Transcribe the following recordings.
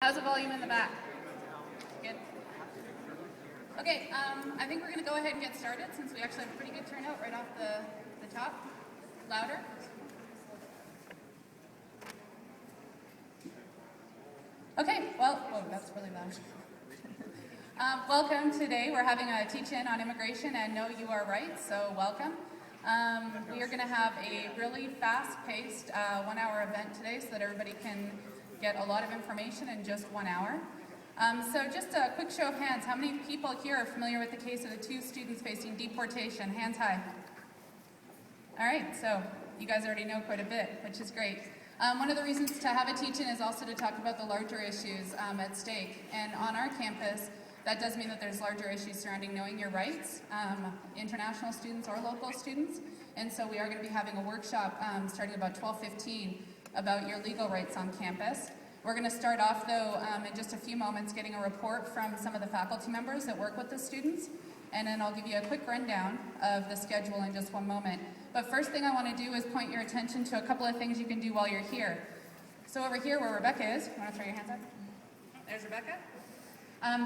How's the volume in the back? Good. Okay, I think we're going to go ahead and get started since we actually have a pretty good turnout right off the top. Louder. Okay, well, whoa, that's really loud. Welcome today. We're having a teach-in on immigration and Know You Are Right, so welcome. We are going to have a really fast-paced one-hour event today so that everybody can get a lot of information in just 1 hour. So just a quick show of hands. How many people here are familiar with the case of the 2 students facing deportation? Hands high. All right, so you guys already know quite a bit, which is great. One of the reasons to have a teach-in is also to talk about the larger issues at stake. And on our campus, that does mean that there's larger issues surrounding knowing your rights, international students or local students. And so we are going to be having a workshop starting about 12:15 about your legal rights on campus. We're going to start off, though, in just a few moments getting a report from some of the faculty members that work with the students, and then I'll give you a quick rundown of the schedule in just one moment. But first thing I want to do is point your attention to a couple of things you can do while you're here. So over here where Rebecca is, you want to throw your hands up? There's Rebecca.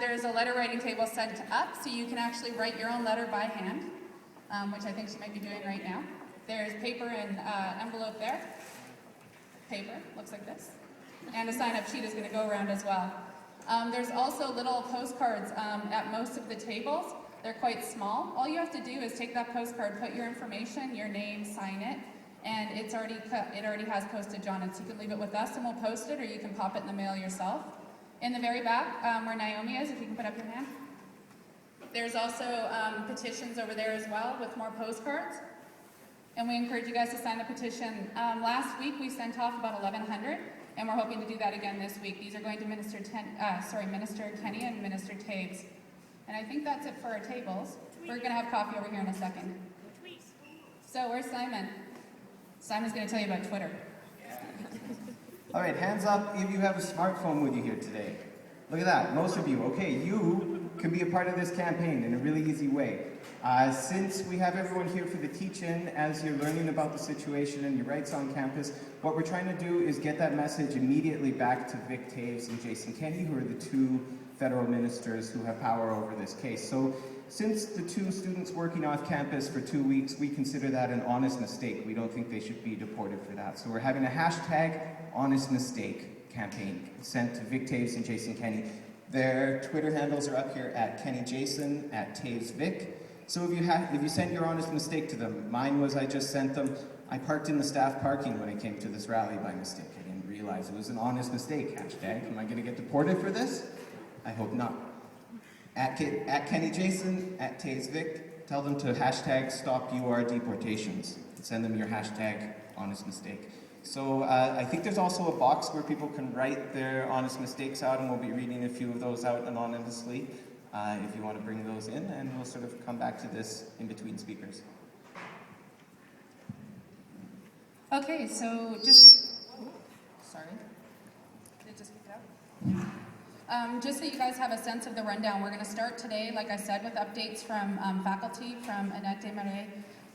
There's a letter writing table set up, so you can actually write your own letter by hand, which I think she might be doing right now. There's paper and envelope there. Paper, looks like this. And a sign-up sheet is going to go around as well. There's also little postcards at most of the tables. They're quite small. All you have to do is take that postcard, put your information, your name, sign it, and it already has postage on it. So you can leave it with us and we'll post it, or you can pop it in the mail yourself. In the very back, where Naomi is, if you can put up your hand. There's also petitions over there as well with more postcards. And we encourage you guys to sign the petition. Last week we sent off about 1,100, and we're hoping to do that again this week. These are going to Minister Kenny and Minister Taves. And I think that's it for our tables. We're going to have coffee over here in a second. So where's Simon? Simon's going to tell you about Twitter. All right, hands up if you have a smartphone with you here today. Look at that, most of you. Okay, you can be a part of this campaign in a really easy way. Since we have everyone here for the teach-in, as you're learning about the situation and your rights on campus, what we're trying to do is get that message immediately back to Vic Taves and Jason Kenney, who are the 2 federal ministers who have power over this case. So since the 2 students working off campus for 2 weeks, we consider that an honest mistake. We don't think they should be deported for that. So we're having a hashtag honest mistake campaign sent to Vic Taves and Jason Kenney. Their Twitter handles are up here at KennyJason, at TavesVic. So if you send your honest mistake to them, mine was I just sent them, I parked in the staff parking when I came to this rally by mistake. I didn't realize it was an honest mistake, hashtag. Am I going to get deported for this? I hope not. At KennyJason, at TavesVic, tell them to hashtag stop UR deportations. Send them your hashtag honest mistake. So I think there's also a box where people can write their honest mistakes out, and we'll be reading a few of those out anonymously if you want to bring those in, and we'll sort of come back to this in between speakers. Okay, so sorry, did it just kick out? Just so you guys have a sense of the rundown, we're going to start today, like I said, with updates from faculty from Annette Desmarais,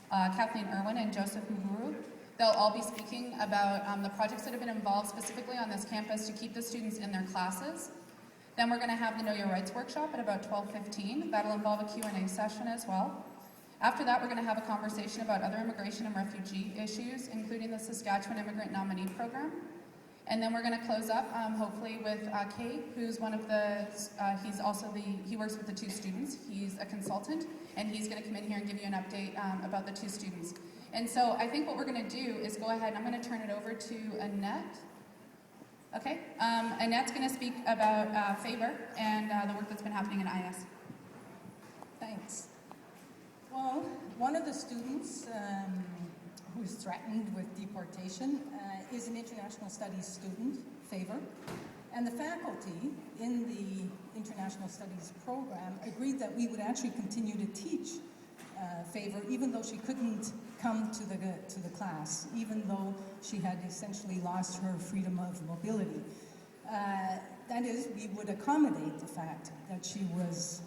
Kathleen Irwin, and Joseph Muguru. They'll all be speaking about the projects that have been involved specifically on this campus to keep the students in their classes. Then we're going to have the Know Your Rights workshop at about 12:15. That'll involve a Q&A session as well. After that, we're going to have a conversation about other immigration and refugee issues, including the Saskatchewan Immigrant Nominee Program. And then we're going to close up, hopefully, with Kay, who's one of the, he works with the 2 students. He's a consultant, and he's going to come in here and give you an update about the 2 students. And so I think what we're going to do is go ahead, and I'm going to turn it over to Annette. Okay, Annette's going to speak about FAVOR and the work that's been happening in IS. Thanks. Well, one of the students who is threatened with deportation is an international studies student, FAVOR, and the faculty in the international studies program agreed that we would actually continue to teach FAVOR, even though she couldn't come to the class, even though she had essentially lost her freedom of mobility. That is, we would accommodate the fact that she was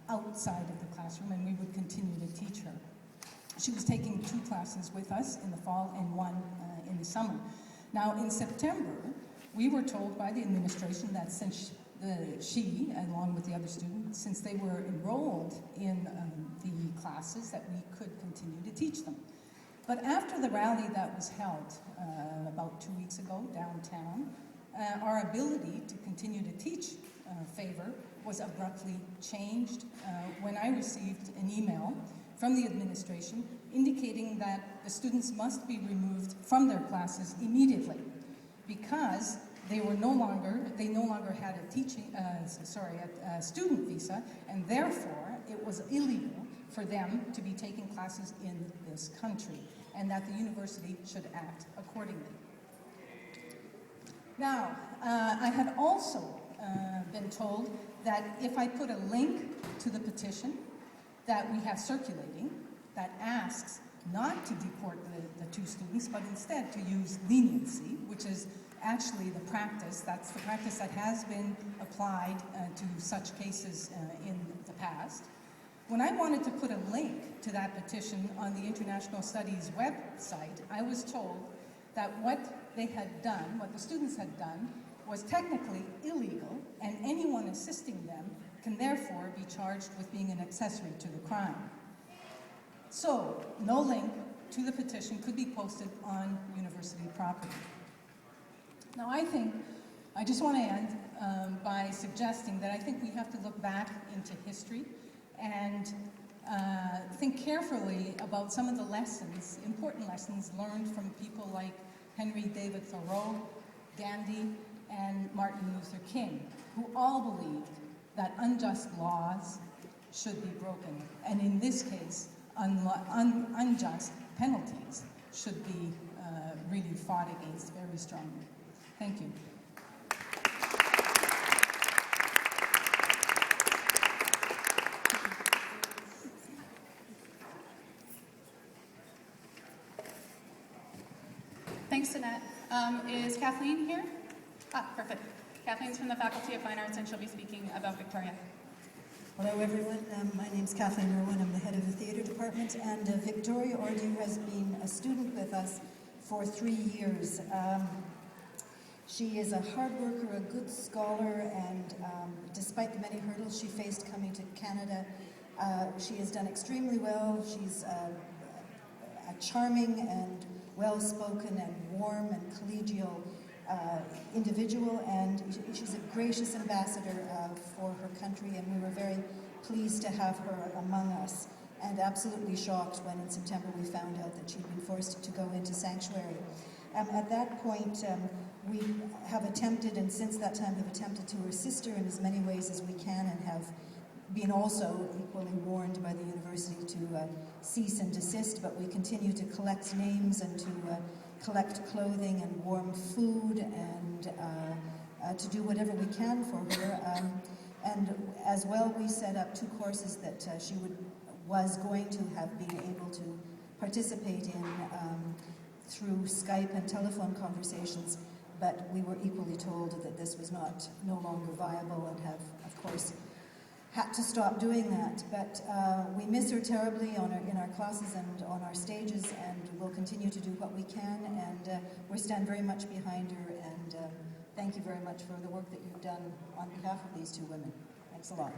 outside of the classroom, and we would continue to teach her. She was taking 2 classes with us in the fall and 1 in the summer. Now, in September, We were told by the administration that since she, along with the other students, since they were enrolled in the classes, that we could continue to teach them. But after the rally that was held about 2 weeks ago downtown, our ability to continue to teach favor was abruptly changed when I received an email from the administration indicating that the students must be removed from their classes immediately because they no longer had a student visa, and therefore it was illegal for them to be taking classes in this country, and that the university should act accordingly. Now, I had also been told that if I put a link to the petition that we have circulating that asks not to deport the two students, but instead to use leniency, which is actually the practice, that's the practice that has been applied to such cases in the past. When I wanted to put a link to that petition on the International Studies website, I was told that what they had done, what the students had done, was technically illegal, and anyone assisting them can therefore be charged with being an accessory to the crime. So, no link to the petition could be posted on university property. Now I just want to end by suggesting that I think we have to look back into history and think carefully about some of the lessons, important lessons learned from people like Henry David Thoreau, Gandhi, and Martin Luther King, who all believed that unjust laws should be broken, and in this case, unjust penalties should be really fought against very strongly. Thank you. Thanks, Annette. Is Kathleen here? Perfect. Kathleen's from the Faculty of Fine Arts, and she'll be speaking about Victoria. Hello, everyone. My name's Kathleen Irwin. I'm the head of the theatre department, and Victoria Ordu has been a student with us for 3 years. She is a hard worker, a good scholar, and despite the many hurdles she faced coming to Canada, she has done extremely well. She's a charming and well-spoken and warm and collegial individual, and she's a gracious ambassador for her country, and we were very pleased to have her among us, and absolutely shocked when in September we found out that she'd been forced to go into sanctuary. At that point, we have attempted, and since that time have attempted to assist her in as many ways as we can, and have been also equally warned by the university to cease and desist, but we continue to collect names and to collect clothing and warm food and to do whatever we can for her. And as well, we set up 2 courses that she was going to have been able to participate in through Skype and telephone conversations, but we were equally told that this was no longer viable, and have, of course, had to stop doing that. But we miss her terribly in our classes and on our stages, and we'll continue to do what we can, and we stand very much behind her, and thank you very much for the work that you've done on behalf of these 2 women. Thanks a lot.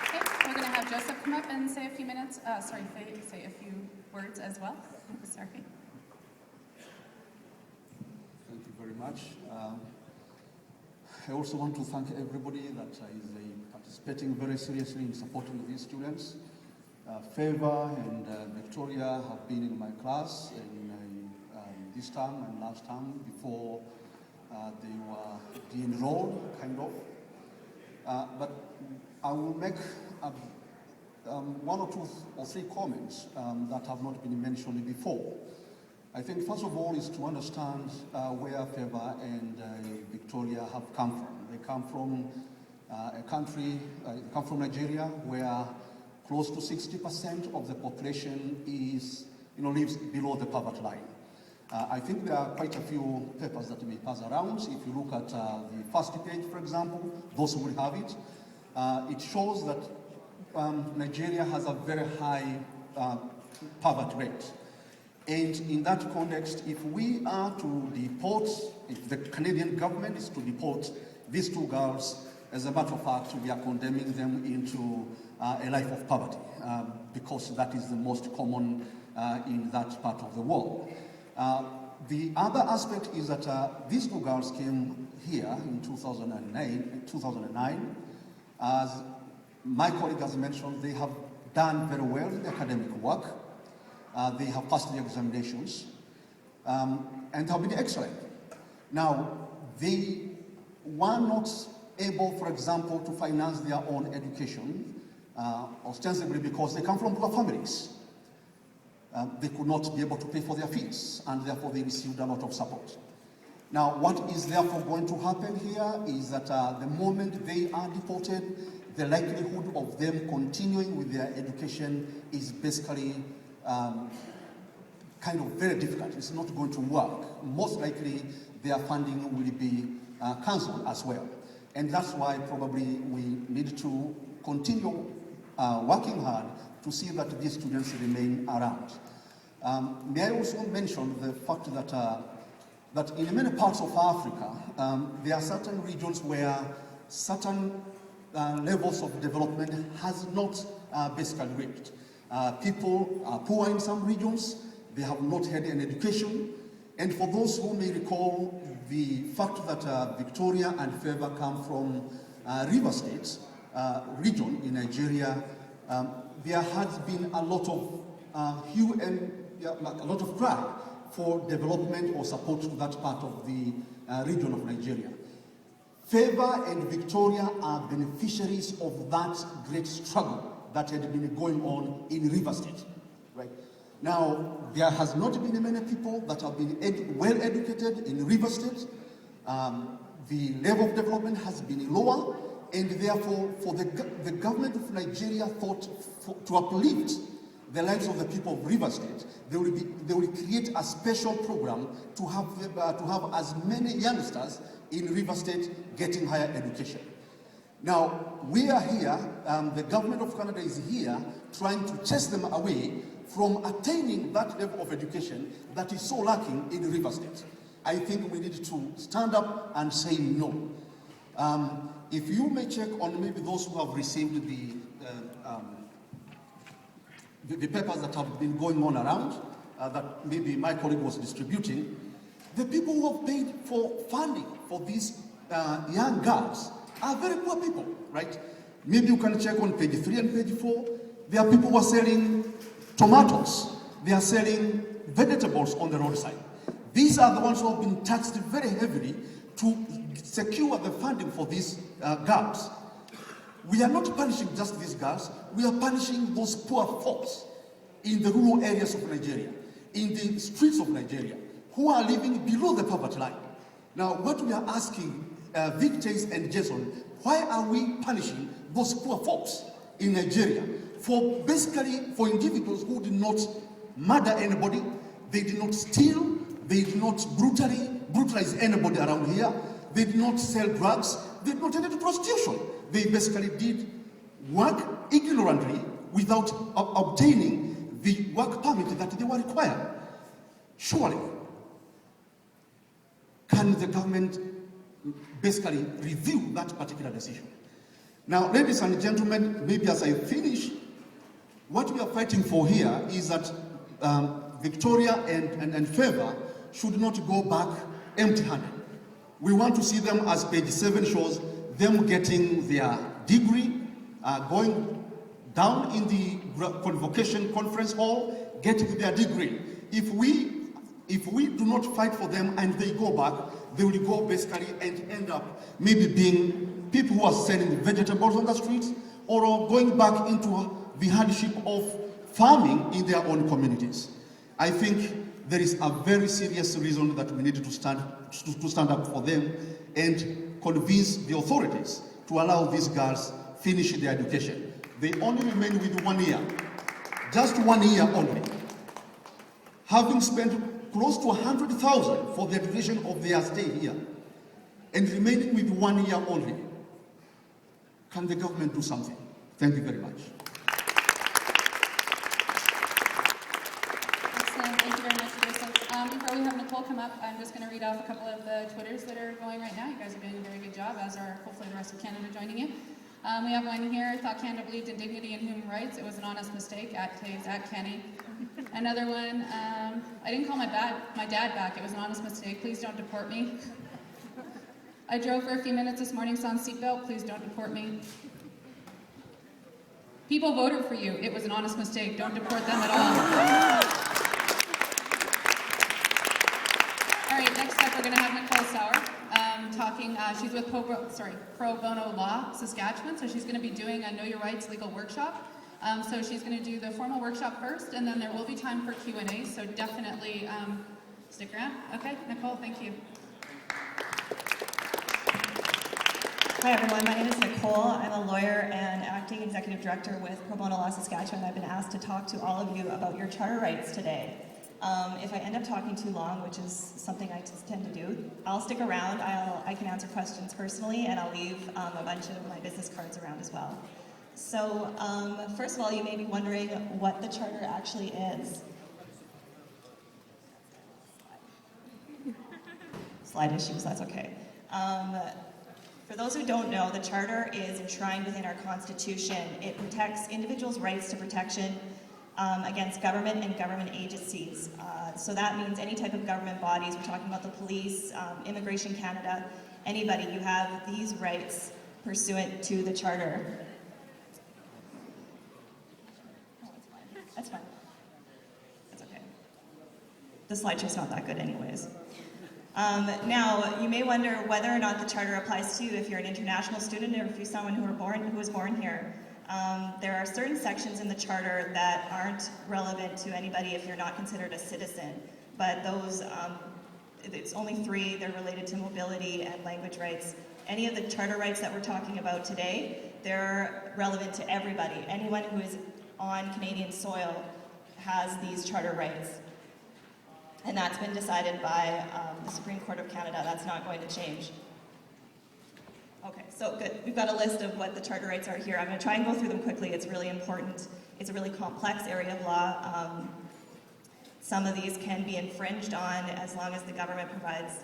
Okay, we're going to have Joseph come up and say a few minutes, say a few words as well. Sorry. Thank you very much. I also want to thank everybody that is participating very seriously in supporting these students. Favor and Victoria have been in my class in this term and last term before they were de-enrolled, kind of. But I will make 1 or 2 or 3 comments that have not been mentioned before. I think first of all is to understand where Favor and Victoria have come from. They come from a country, come from Nigeria, where close to 60% of the population lives below the poverty line. I think there are quite a few papers that may pass around. If you look at the first page, for example, those who will have it, it shows that Nigeria has a very high poverty rate. And in that context, if we are to deport, if the Canadian government is to deport these two girls, as a matter of fact, we are condemning them into a life of poverty, because that is the most common in that part of the world. The other aspect is that these two girls came here in 2009. As my colleague has mentioned, they have done very well in academic work. They have passed the examinations and have been excellent. Now, they were not able, for example, to finance their own education, ostensibly because they come from poor families. They could not be able to pay for their fees, and therefore they received a lot of support. Now, what is therefore going to happen here is that the moment they are deported, the likelihood of them continuing with their education is basically kind of very difficult. It's not going to work. Most likely, their funding will be cancelled as well. And that's why probably we need to continue working hard to see that these students remain around. May I also mention the fact that, that in many parts of Africa, there are certain regions where certain levels of development has not basically reached. People are poor in some regions, they have not had an education, and for those who may recall the fact that Victoria and Favour come from River State region in Nigeria, there has been a lot of hue and a lot of cry for development or support to that part of the region of Nigeria. Favour and Victoria are beneficiaries of that great struggle that had been going on in River State. Right? Now, there has not been many people that have been well educated in River State. The level of development has been lower, and therefore, for the government of Nigeria thought to uplift the lives of the people of River State, they will create a special program to have as many youngsters in River State getting higher education. Now, we are here, the government of Canada is here trying to chase them away from attaining that level of education that is so lacking in River State. I think we need to stand up and say no. If you may check on maybe those who have received the papers that have been going on around, that maybe my colleague was distributing, the people who have paid for funding for these young girls are very poor people, right? Maybe you can check on page 3 and page 4. There are people who are selling tomatoes. They are selling vegetables on the roadside. These are the ones who have been taxed very heavily to secure the funding for these girls. We are not punishing just these girls, we are punishing those poor folks in the rural areas of Nigeria, in the streets of Nigeria, who are living below the poverty line. Now, what we are asking Vic Chase and Jason, why are we punishing those poor folks in Nigeria for individuals who did not murder anybody, they did not steal, they did not brutalize anybody around here, they did not sell drugs, they did not enter into prostitution. They basically did work ignorantly without obtaining the work permit that they were required. Surely, can the government basically review that particular decision? Now, ladies and gentlemen, maybe as I finish, what we are fighting for here is that Victoria and Favour should not go back empty-handed. We want to see them, as page 7 shows, them getting their degree, going down in the convocation conference hall, getting their degree. If we do not fight for them and they go back, they will go basically and end up maybe being people who are selling vegetables on the streets, or going back into the hardship of farming in their own communities. I think there is a very serious reason that we need to stand up for them and convince the authorities to allow these girls finish their education. They only remain with 1 year, just 1 year only. Having spent close to 100,000 for the duration of their stay here, and remaining with 1 year only. Can the government do something? Thank you very much. Excellent, thank you very much. Nicole come up, I'm just going to read off a couple of the Twitters that are going right now. You guys are doing a very good job, as are hopefully the rest of Canada joining you. We have one here, thought Canada believed in dignity and human rights. It was an honest mistake, at Taves, at Kenny. Another one, I didn't call my dad back. It was an honest mistake. Please don't deport me. I drove for a few minutes this morning, saw on seatbelt. Please don't deport me. People voted for you. It was an honest mistake. Don't deport them at all. All right, next up we're going to have Nicole Sauer talking. She's with Pro Bono Law Saskatchewan, so she's going to be doing a Know Your Rights legal workshop. So she's going to do the formal workshop first, and then there will be time for Q&A, so definitely stick around. Okay, Nicole, thank you. Hi everyone, my name is Nicole. I'm a lawyer and acting executive director with Pro Bono Law Saskatchewan. I've been asked to talk to all of you about your charter rights today. If I end up talking too long, which is something I tend to do, I'll stick around. I can answer questions personally, and I'll leave a bunch of my business cards around as well. So first of all, you may be wondering what the charter actually is. Slide issues, that's okay. For those who don't know, the Charter is enshrined within our Constitution. It protects individuals' rights to protection against government and government agencies. So that means any type of government bodies, we're talking about the police, Immigration Canada, anybody, you have these rights pursuant to the Charter. That's fine. That's okay. The slideshow's not that good anyways. Now, you may wonder whether or not the Charter applies to you if you're an international student or if you're someone who was born here. There are certain sections in the Charter that aren't relevant to anybody if you're not considered a citizen, but those, it's only 3, they're related to mobility and language rights. Any of the Charter rights that we're talking about today, they're relevant to everybody. Anyone who is on Canadian soil has these Charter rights. And that's been decided by the Supreme Court of Canada. That's not going to change. Okay, so good. We've got a list of what the Charter rights are here. I'm going to try and go through them quickly. It's really important. It's a really complex area of law. Some of these can be infringed on as long as the government provides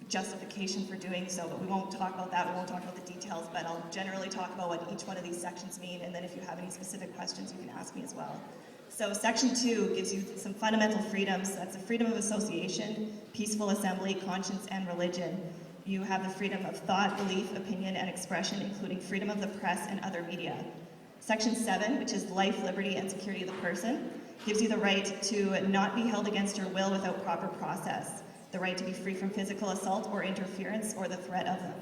justification for doing so, but we won't talk about that. We won't talk about the details, but I'll generally talk about what each one of these sections mean, and then if you have any specific questions, you can ask me as well. So Section 2 gives you some fundamental freedoms. That's the freedom of association, peaceful assembly, conscience, and religion. You have the freedom of thought, belief, opinion, and expression, including freedom of the press and other media. Section 7, which is life, liberty, and security of the person, gives you the right to not be held against your will without proper process, the right to be free from physical assault or interference or the threat of them.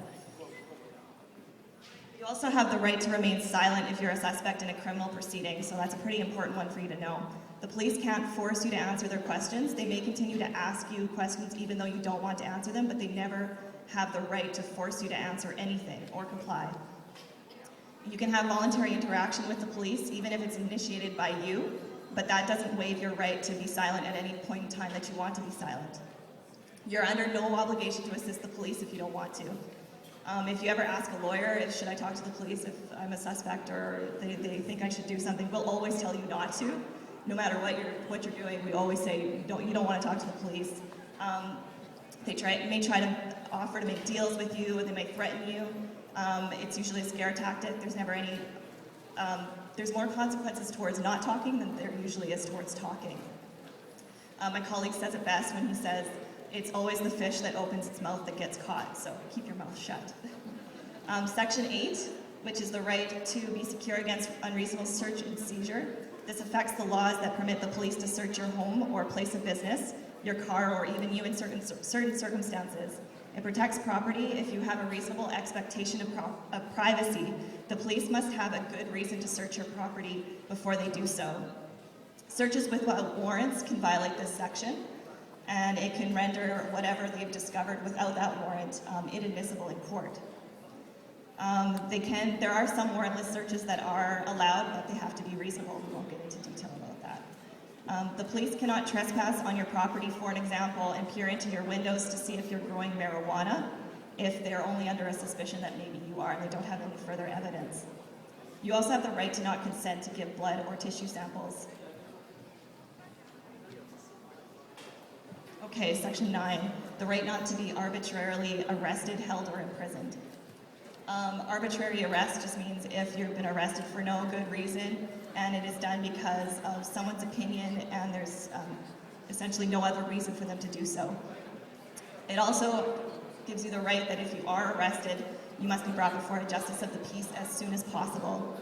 You also have the right to remain silent if you're a suspect in a criminal proceeding, so that's a pretty important one for you to know. The police can't force you to answer their questions. They may continue to ask you questions even though you don't want to answer them, but they never have the right to force you to answer anything or comply. You can have voluntary interaction with the police, even if it's initiated by you, but that doesn't waive your right to be silent at any point in time that you want to be silent. You're under no obligation to assist the police if you don't want to. If you ever ask a lawyer, should I talk to the police if I'm a suspect or they think I should do something, we'll always tell you not to. No matter what you're doing, we always say you don't want to talk to the police. They may try to offer to make deals with you, or they may threaten you. It's usually a scare tactic. There's never any. There's more consequences towards not talking than there usually is towards talking. My colleague says it best when he says, "It's always the fish that opens its mouth that gets caught, so keep your mouth shut." Section 8, which is the right to be secure against unreasonable search and seizure. This affects the laws that permit the police to search your home or place of business, your car, or even you in certain circumstances. It protects property if you have a reasonable expectation of privacy. The police must have a good reason to search your property before they do so. Searches without warrants can violate this section, and it can render whatever they've discovered without that warrant inadmissible in court. There are some warrantless searches that are allowed, but they have to be reasonable. We won't get into detail about that. The police cannot trespass on your property, for an example, and peer into your windows to see if you're growing marijuana, if they're only under a suspicion that maybe you are and they don't have any further evidence. You also have the right to not consent to give blood or tissue samples. Okay, section 9, the right not to be arbitrarily arrested, held, or imprisoned. Arbitrary arrest just means if you've been arrested for no good reason and it is done because of someone's opinion and there's essentially no other reason for them to do so. It also gives you the right that if you are arrested, you must be brought before a justice of the peace as soon as possible.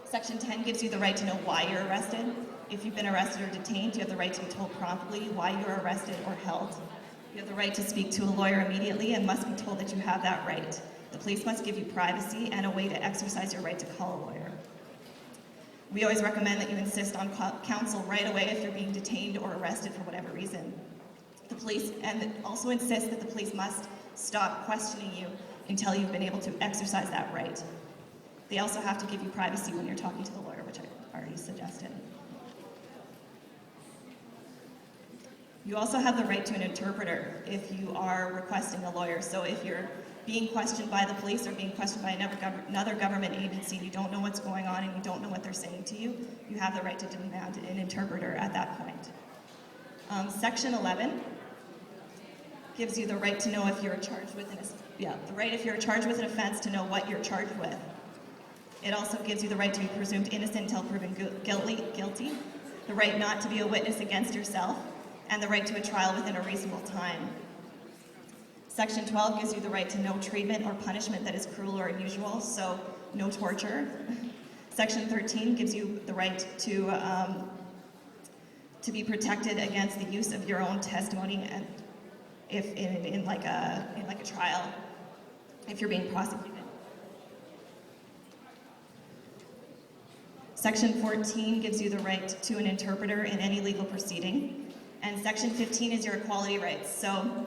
Section 10 gives you the right to know why you're arrested. If you've been arrested or detained, you have the right to be told promptly why you're arrested or held. You have the right to speak to a lawyer immediately and must be told that you have that right. The police must give you privacy and a way to exercise your right to call a lawyer. We always recommend that you insist on counsel right away if you're being detained or arrested for whatever reason. The police, and also insist that the police must stop questioning you until you've been able to exercise that right. They also have to give you privacy when you're talking to the lawyer, which I already suggested. You also have the right to an interpreter if you are requesting a lawyer. So if you're being questioned by the police or being questioned by another government agency, you don't know what's going on and you don't know what they're saying to you, you have the right to demand an interpreter at that point. Section 11 gives you the right to know if you're charged with if you're charged with an offense to know what you're charged with. It also gives you the right to be presumed innocent until proven guilty, the right not to be a witness against yourself, and the right to a trial within a reasonable time. Section 12 gives you the right to no treatment or punishment that is cruel or unusual, so no torture. Section 13 gives you the right to be protected against the use of your own testimony, and if in like a trial, if you're being prosecuted. Section 14 gives you the right to an interpreter in any legal proceeding, and Section 15 is your equality rights. So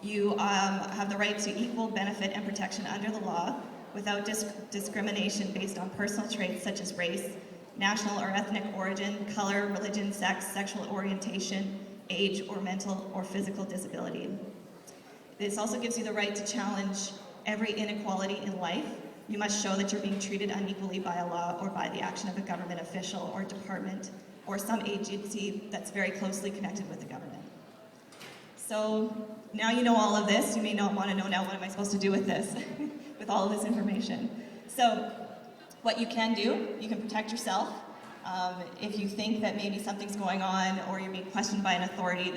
you have the right to equal benefit and protection under the law without discrimination based on personal traits such as race, national or ethnic origin, color, religion, sex, sexual orientation, age, or mental or physical disability. This also gives you the right to challenge every inequality in life. You must show that you're being treated unequally by a law or by the action of a government official or department or some agency that's very closely connected with the government. So now you know all of this. You may not want to know now, what am I supposed to do with this, with all of this information. So what you can do, you can protect yourself. If you think that maybe something's going on or you're being questioned by an authority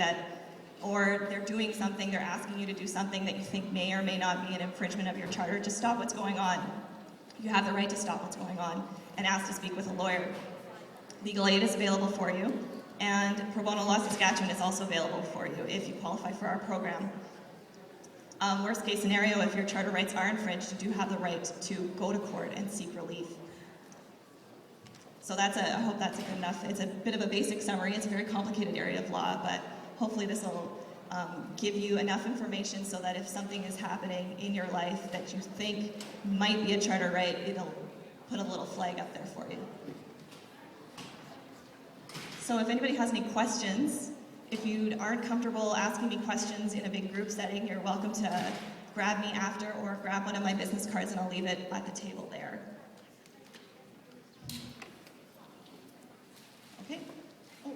or they're doing something, they're asking you to do something that you think may or may not be an infringement of your charter, just stop what's going on. You have the right to stop what's going on and ask to speak with a lawyer. Legal aid is available for you, and Pro Bono Law Saskatchewan is also available for you if you qualify for our program. Worst case scenario, if your charter rights are infringed, you do have the right to go to court and seek relief. So I hope that's good enough. It's a bit of a basic summary. It's a very complicated area of law, but hopefully this will give you enough information so that if something is happening in your life that you think might be a charter right, it'll put a little flag up there for you. So if anybody has any questions, if you aren't comfortable asking me questions in a big group setting, you're welcome to grab me after or grab one of my business cards and I'll leave it at the table there. Okay. Oh.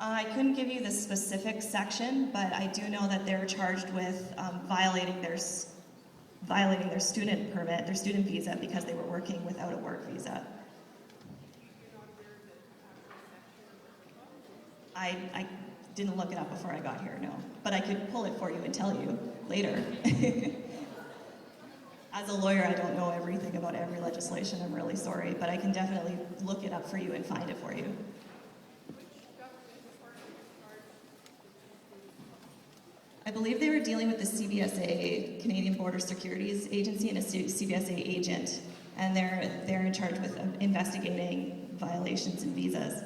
I couldn't give you the specific section, but I do know that they're charged with violating their student permit, their student visa, because they were working without a work visa. I didn't look it up before I got here, no. But I could pull it for you and tell you later. As a lawyer, I don't know everything about every legislation, I'm really sorry, but I can definitely look it up for you and find it for you. I believe they were dealing with the CBSA, Canadian Border Securities Agency, and a CBSA agent, and they're in charge with investigating violations and visas. I'm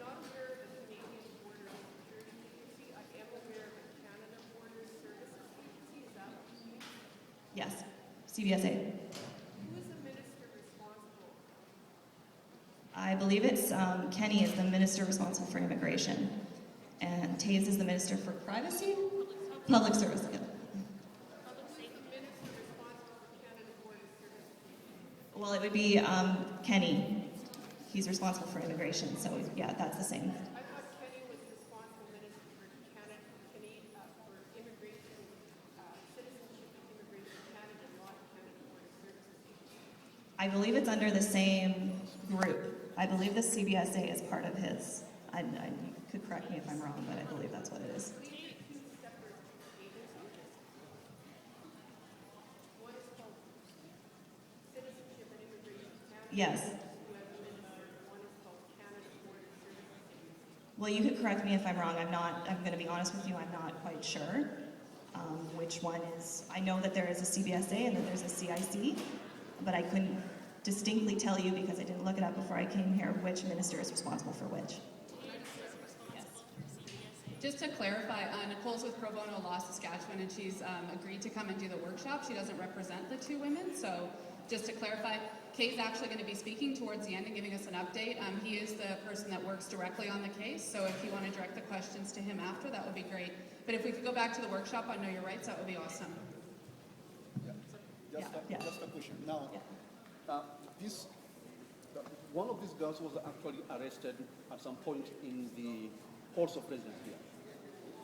not aware of the Canadian Border Security Agency. I am aware of the Canada Border Services Agency. Is that what you mean? Yes, CBSA. Who is the minister responsible? I believe it's Kenny is the minister responsible for immigration, and Taves is the minister for privacy. Public service, yeah. Who's the minister responsible for Canada Border Well, it would be Kenny. He's responsible for immigration, so yeah, that's the same. I thought Kenny was responsible minister for Canada, for immigration, citizenship and immigration Canada, not Canada Border Services. I believe it's under the same group. I believe the CBSA is part of his. You could correct me if I'm wrong, but I believe that's what it is. We need two separate agencies. One is called Citizenship and Immigration Canada. Yes. Who has a minister, and one is called Canada Border Services. Well, you could correct me if I'm wrong. I'm going to be honest with you, I'm not quite sure which one is. I know that there is a CBSA and that there's a CIC, but I couldn't distinctly tell you because I didn't look it up before I came here which minister is responsible for which. Just to clarify, Nicole's with Pro Bono Law Saskatchewan, and she's agreed to come and do the workshop. She doesn't represent the two women, so just to clarify, Kay's actually going to be speaking towards the end and giving us an update. He is the person that works directly on the case, so if you want to direct the questions to him after, that would be great. But if we could go back to the workshop on Know Your Rights, that would be awesome. Just a question. Now, one of these girls was actually arrested at some point in the halls of residence here,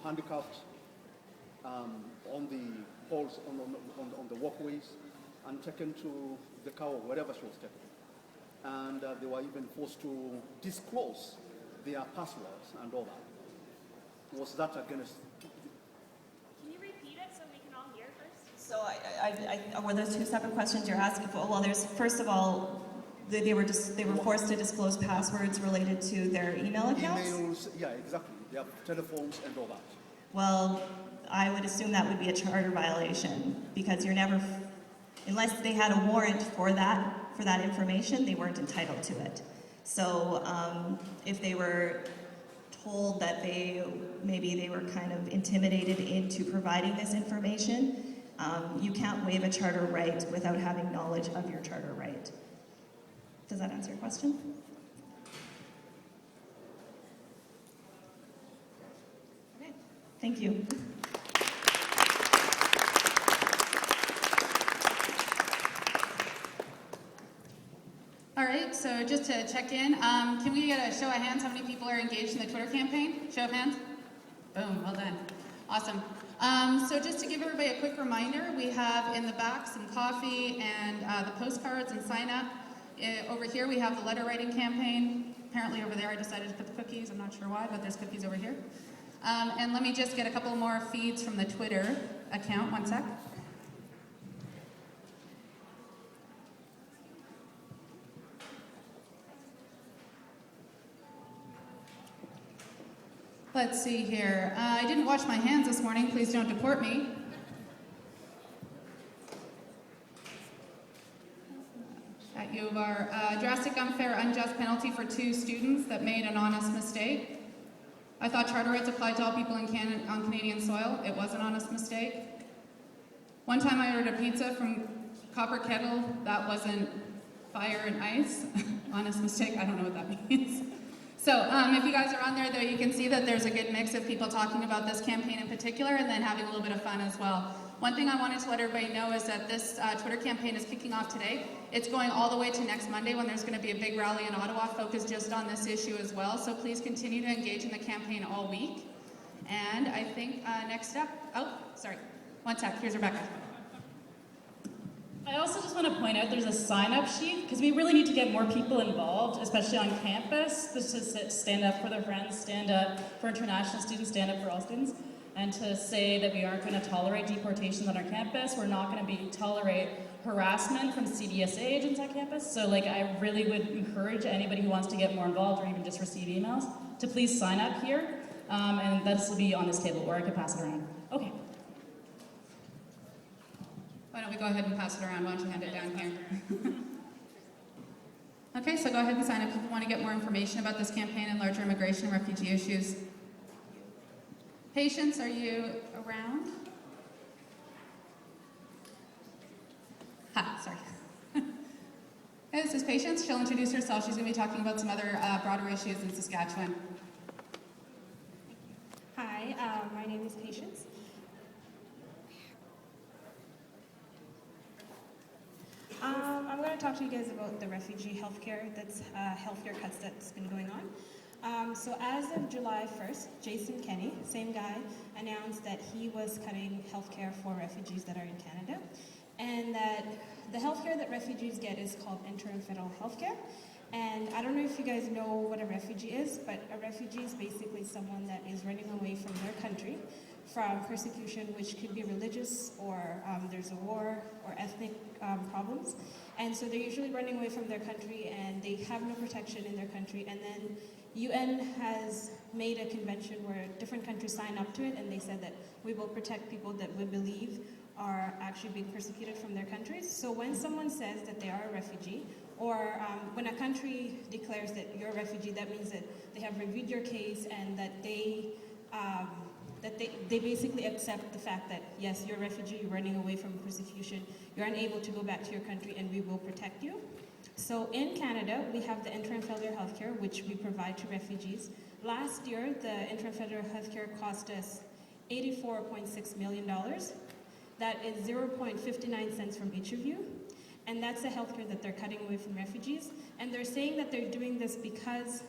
handcuffed on the halls, on the walkways, and taken to the car or wherever she was taken. And they were even forced to disclose their passwords and all that. Was that against? Can you repeat it so we can all hear first? So were those two separate questions you're asking for? Well, there's, first of all, they were forced to disclose passwords related to their email accounts? Emails, yeah, exactly. Their telephones and all that. Well, I would assume that would be a charter violation because you're never, unless they had a warrant for that information, they weren't entitled to it. So if they were told that maybe they were kind of intimidated into providing this information, you can't waive a charter right without having knowledge of your charter right. Does that answer your question? Okay, thank you. All right, so just to check in, can we get a show of hands how many people are engaged in the Twitter campaign? Show of hands? Boom, well done. Awesome. So just to give everybody a quick reminder, we have in the back some coffee and the postcards and sign up. Over here we have the letter writing campaign. Apparently over there I decided to put the cookies. I'm not sure why, but there's cookies over here. And let me just get a couple more feeds from the Twitter account. One sec. Let's see here. I didn't wash my hands this morning. Please don't deport me. At U of R. Drastic, unfair, unjust penalty for 2 students that made an honest mistake. I thought charter rights applied to all people in on Canadian soil. It was an honest mistake. One time I ordered a pizza from Copper Kettle. That wasn't fire and ice. Honest mistake. I don't know what that means. So if you guys are on there, though, you can see that there's a good mix of people talking about this campaign in particular and then having a little bit of fun as well. One thing I wanted to let everybody know is that this Twitter campaign is kicking off today. It's going all the way to next Monday when there's going to be a big rally in Ottawa focused just on this issue as well. So please continue to engage in the campaign all week. And I think next up, oh, sorry, one sec, here's Rebecca. I also just want to point out there's a sign-up sheet because we really need to get more people involved, especially on campus, just to stand up for their friends, stand up for international students, stand up for all students, and to say that we aren't going to tolerate deportations on our campus. We're not going to tolerate harassment from CBSA agents on campus. So I really would encourage anybody who wants to get more involved or even just receive emails to please sign up here. And this will be on this table, or I could pass it around. Okay. Why don't we go ahead and pass it around? Why don't you hand it down here? Okay, so go ahead and sign up if you want to get more information about this campaign and larger immigration and refugee issues. Patience, are you around? Hi, sorry. Hey, this is Patience. She'll introduce herself. She's going to be talking about some other broader issues in Saskatchewan. Hi, my name is Patience. I'm going to to talk to you guys about the refugee healthcare healthcare cuts that's been going on. So as of July 1st, Jason Kenney, same guy, announced that he was cutting healthcare for refugees that are in Canada, and that the healthcare that refugees get is called interim federal healthcare. And I don't know if you guys know what a refugee is, but a refugee is basically someone that is running away from their country from persecution, which could be religious, or there's a war, or ethnic problems. And so they're usually running away from their country, and they have no protection in their country. And then UN has made a convention where different countries sign up to it, and they said that we will protect people that we believe are actually being persecuted from their countries. So when someone says that they are a refugee, or when a country declares that you're a refugee, that means that they have reviewed your case and that they basically accept the fact that, yes, you're a refugee, you're running away from persecution, you're unable to go back to your country, and we will protect you. So in Canada, we have the interim federal healthcare, which we provide to refugees. Last year, the interim federal healthcare cost us $84.6 million. That is 0.59 cents from each of you. And that's the healthcare that they're cutting away from refugees. And they're saying that they're doing this because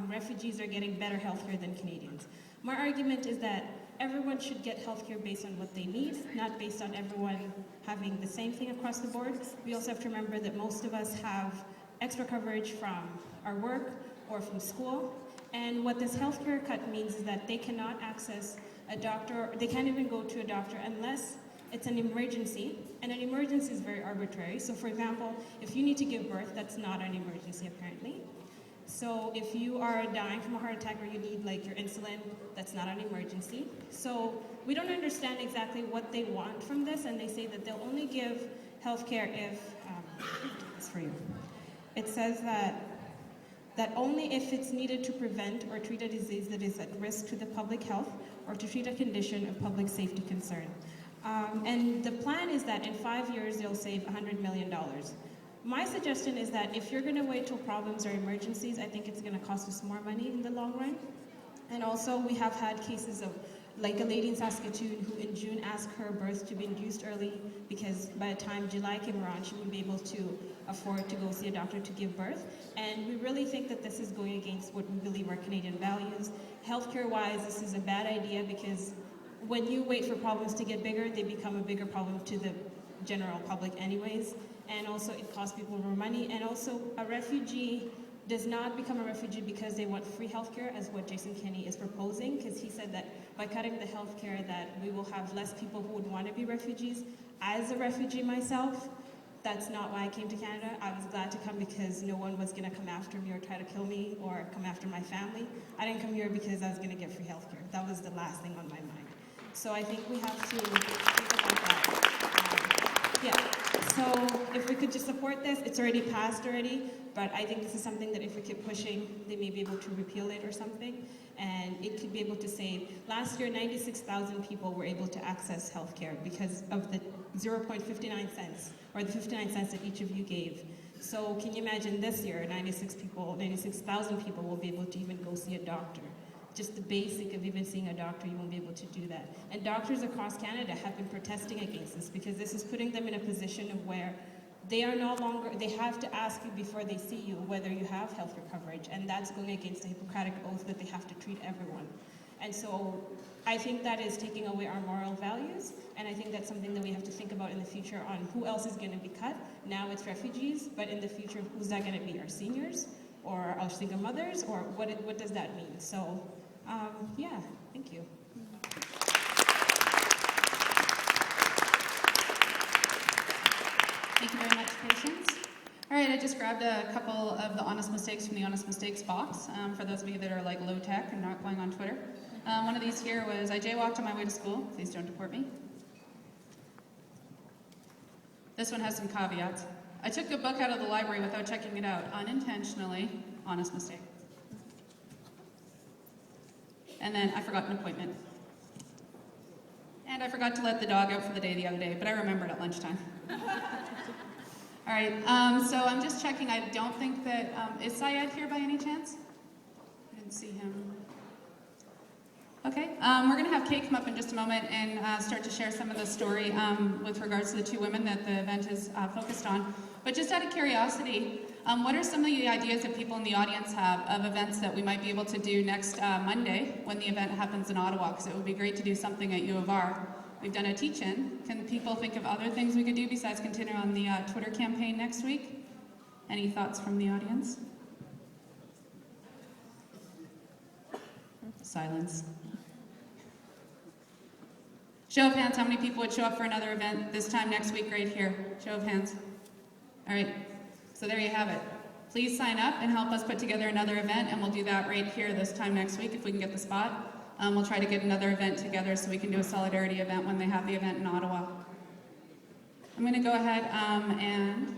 refugees are getting better healthcare than Canadians. My argument is that everyone should get healthcare based on what they need, not based on everyone having the same thing across the board. We also have to remember that most of us have extra coverage from our work or from school. And what this healthcare cut means is that they cannot access a doctor, they can't even go to a doctor unless it's an emergency, and an emergency is very arbitrary. So for example, if you need to give birth, that's not an emergency apparently. So if you are dying from a heart attack or you need like your insulin, that's not an emergency. So we don't understand exactly what they want from this, and they say that they'll only give healthcare if, it's for you. It says that only if it's needed to prevent or treat a disease that is at risk to the public health or to treat a condition of public safety concern. And the plan is that in 5 years, they'll save $100 million. My suggestion is that if you're going to wait till problems or emergencies, I think it's going to cost us more money in the long run. And also, we have had cases of, like a lady in Saskatchewan who in June asked her birth to be induced early because by the time July came around, she wouldn't be able to afford to go see a doctor to give birth. And we really think that this is going against what we believe are Canadian values. Healthcare-wise, this is a bad idea because when you wait for problems to get bigger, they become a bigger problem to the general public anyways. And also it costs people more money. And also a refugee does not become a refugee because they want free healthcare, as what Jason Kenney is proposing, because he said that by cutting the healthcare that we will have less people who would want to be refugees. As a refugee myself, that's not why I came to Canada. I was glad to come because no one was going to come after me or try to kill me or come after my family. I didn't come here because I was going to get free healthcare. That was the last thing on my mind. So I think we have to think about that. So if we could just support this, it's already passed already, but I think this is something that if we keep pushing, they may be able to repeal it or something, and it could be able to save. Last year, 96,000 people were able to access healthcare because of the 0.59 cents, or the 59 cents that each of you gave. So can you imagine this year, 96,000 people will be able to even go see a doctor. Just the basic of even seeing a doctor, you won't be able to do that. And doctors across Canada have been protesting against this because this is putting them in a position of where they are no longer, they have to ask you before they see you whether you have healthcare coverage, and that's going against the Hippocratic Oath that they have to treat everyone. And so I think that is taking away our moral values, and I think that's something that we have to think about in the future on who else is going to be cut. Now it's refugees, but in the future, who's that going to be? Our seniors or our single mothers, or what does that mean? So yeah, thank you. Thank you very much, Patience. All right, I just grabbed a couple of the honest mistakes from the honest mistakes box for those of you that are like low tech and not going on Twitter. One of these here was, I jaywalked on my way to school. Please don't deport me. This one has some caveats. I took a book out of the library without checking it out, unintentionally. Honest mistake. And then I forgot an appointment. And I forgot to let the dog out for the day the other day, but I remembered at lunchtime. All right, so I'm just checking. I don't think that, is Syed here by any chance? I didn't see him. Okay, we're gonna have Kate come up in just a moment and start to share some of the story with regards to the two women that the event is focused on. But But just out of curiosity, what are some of the ideas that people in the audience have of events that we might be able to do next Monday when the event happens in Ottawa? Because it would be great to do something at U of R. We've done a teach-in. Can people think of other things we could do besides continue on the Twitter campaign next week? Any thoughts from the audience? Silence. Show of hands, how many people would show up for another event this time next week right here? Show of hands. All right, so there you have it. Please sign up and help us put together another event, and we'll do that right here this time next week if we can get the spot. We'll try to get another event together so we can do a solidarity event when they have the event in Ottawa. I'm going to go ahead and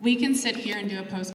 we can sit here and do a post